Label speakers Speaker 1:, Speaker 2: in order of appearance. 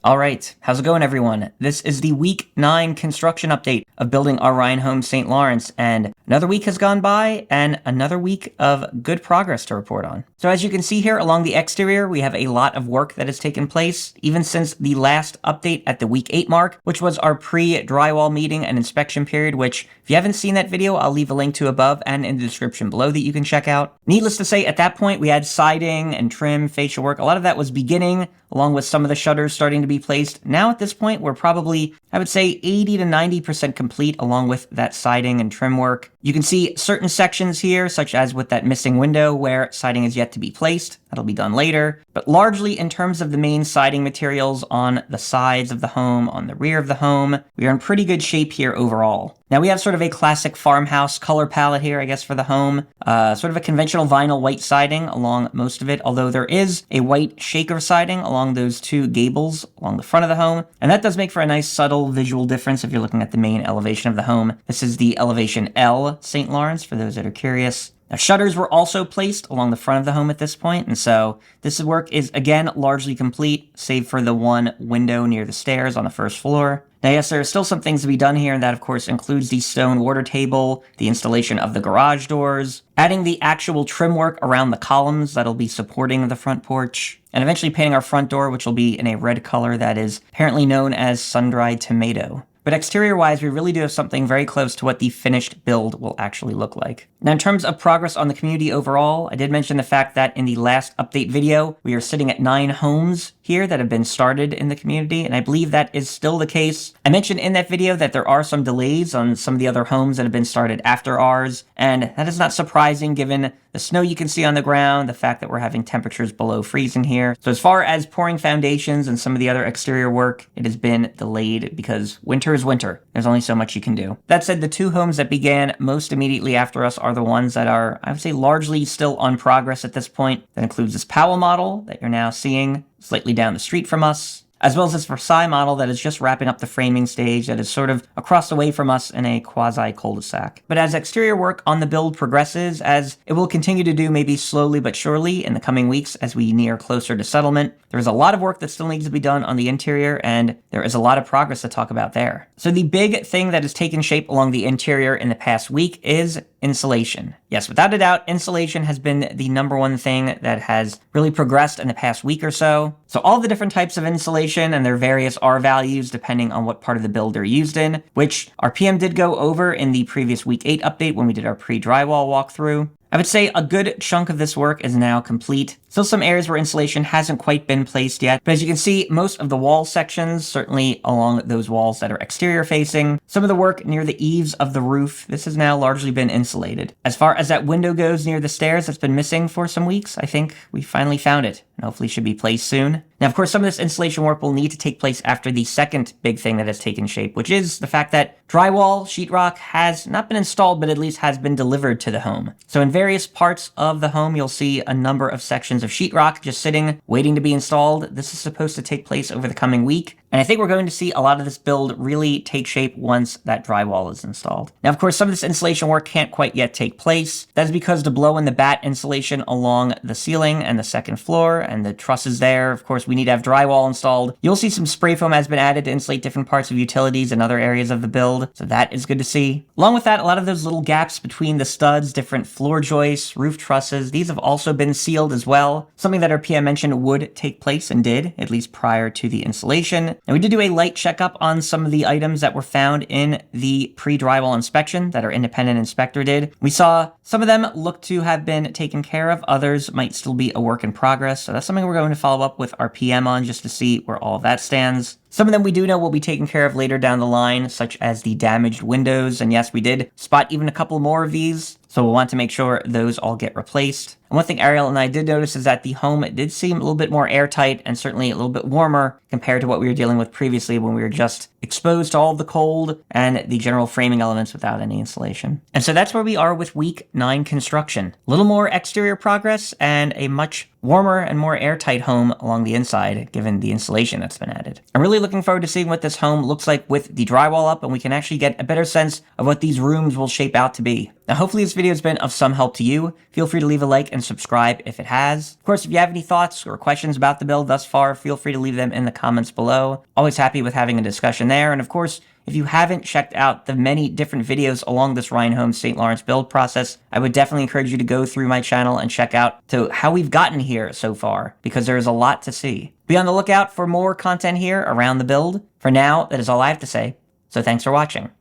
Speaker 1: All right, how's it going, everyone? This is the week 9 construction update of building our Ryan home St. Lawrence, and another week has gone by and another week of good progress to report on. So as you can see here along the exterior, we have a lot of work that has taken place even since the last update at the week 8 mark, which was our pre-drywall meeting and inspection period, which if you haven't seen that video, I'll leave a link to above and in the description below that you can check out. Needless to say, at that point, we had siding and trim, fascia work. A lot of that was beginning, along with some of the shutters starting to be placed. Now at this point, we're probably, I would say, 80 to 90% complete along with that siding and trim work. You can see certain sections here, such as with that missing window where siding is yet to be placed. That'll be done later. But largely in terms of the main siding materials on the sides of the home, on the rear of the home, we are in pretty good shape here overall. Now we have sort of a classic farmhouse color palette here, I guess, for the home. Sort of a conventional vinyl white siding along most of it, although there is a white shaker siding along those two gables along the front of the home. And that does make for a nice subtle visual difference if you're looking at the main elevation of the home. This is the elevation L St. Lawrence, for those that are curious. Now, shutters were also placed along the front of the home at this point, and so this work is, again, largely complete, save for the one window near the stairs on the first floor. Now, yes, there are still some things to be done here, and that, of course, includes the stone water table, the installation of the garage doors, adding the actual trim work around the columns that'll be supporting the front porch, and eventually painting our front door, which will be in a red color that is apparently known as sun-dried tomato. But exterior-wise, we really do have something very close to what the finished build will actually look like. Now, in terms of progress on the community overall, I did mention the fact that in the last update video, we are sitting at 9 homes here that have been started in the community, and I believe that is still the case. I mentioned in that video that there are some delays on some of the other homes that have been started after ours, and that is not surprising given the snow you can see on the ground, the fact that we're having temperatures below freezing here. So as far as pouring foundations and some of the other exterior work, it has been delayed because winter is winter. There's only so much you can do. That said, the 2 homes that began most immediately after us are the ones that are, I would say, largely still on progress at this point. That includes this Powell model that you're now seeing slightly down the street from us, as well as this Versailles model that is just wrapping up the framing stage that is sort of across the way from us in a quasi-cul-de-sac. But as exterior work on the build progresses, as it will continue to do maybe slowly but surely in the coming weeks as we near closer to settlement, there is a lot of work that still needs to be done on the interior, and there is a lot of progress to talk about there. So the big thing that has taken shape along the interior in the past week is insulation. Yes, without a doubt, insulation has been the #1 thing that has really progressed in the past week or so. So all the different types of insulation and their various R values depending on what part of the build they're used in, which our PM did go over in the previous week 8 update when we did our pre-drywall walkthrough. I would say a good chunk of this work is now complete. Still some areas where insulation hasn't quite been placed yet, but as you can see, most of the wall sections, certainly along those walls that are exterior facing, some of the work near the eaves of the roof, this has now largely been insulated. As far as that window goes near the stairs that's been missing for some weeks, I think we finally found it, and hopefully should be placed soon. Now, of course, some of this insulation work will need to take place after the second big thing that has taken shape, which is the fact that drywall, sheetrock has not been installed, but at least has been delivered to the home. So in various parts of the home, you'll see a number of sections of sheetrock just sitting, waiting to be installed. This is supposed to take place over the coming week. And I think we're going to see a lot of this build really take shape once that drywall is installed. Now, of course, some of this insulation work can't quite yet take place. That is because to blow in the bat insulation along the ceiling and the second floor and the trusses there, of course, we need to have drywall installed. You'll see some spray foam has been added to insulate different parts of utilities and other areas of the build. So that is good to see. Along with that, a lot of those little gaps between the studs, different floor joists, roof trusses, these have also been sealed as well. Something that our PM mentioned would take place and did, at least prior to the installation. And we did do a light checkup on some of the items that were found in the pre-drywall inspection that our independent inspector did. We saw some of them look to have been taken care of. Others might still be a work in progress. So that's something we're going to follow up with our PM on just to see where all of that stands. Some of them we do know will be taken care of later down the line, such as the damaged windows. And yes, we did spot even a couple more of these. So we'll want to make sure those all get replaced. And one thing Ariel and I did notice is that the home did seem a little bit more airtight and certainly a little bit warmer compared to what we were dealing with previously when we were just exposed to all of the cold and the general framing elements without any insulation. And so that's where we are with week 9 construction. A little more exterior progress and a much warmer and more airtight home along the inside, given the insulation that's been added. I'm really looking forward to seeing what this home looks like with the drywall up, and we can actually get a better sense of what these rooms will shape out to be. Now, hopefully this video has been of some help to you. Feel free to leave a like and subscribe if it has. Of course, if you have any thoughts or questions about the build thus far, feel free to leave them in the comments below. Always happy with having a discussion there. And of course, if you haven't checked out the many different videos along this Ryan Homes St. Lawrence build process, I would definitely encourage you to go through my channel and check out to how we've gotten here so far, because there is a lot to see. Be on the lookout for more content here around the build. For now, that is all I have to say, so thanks for watching.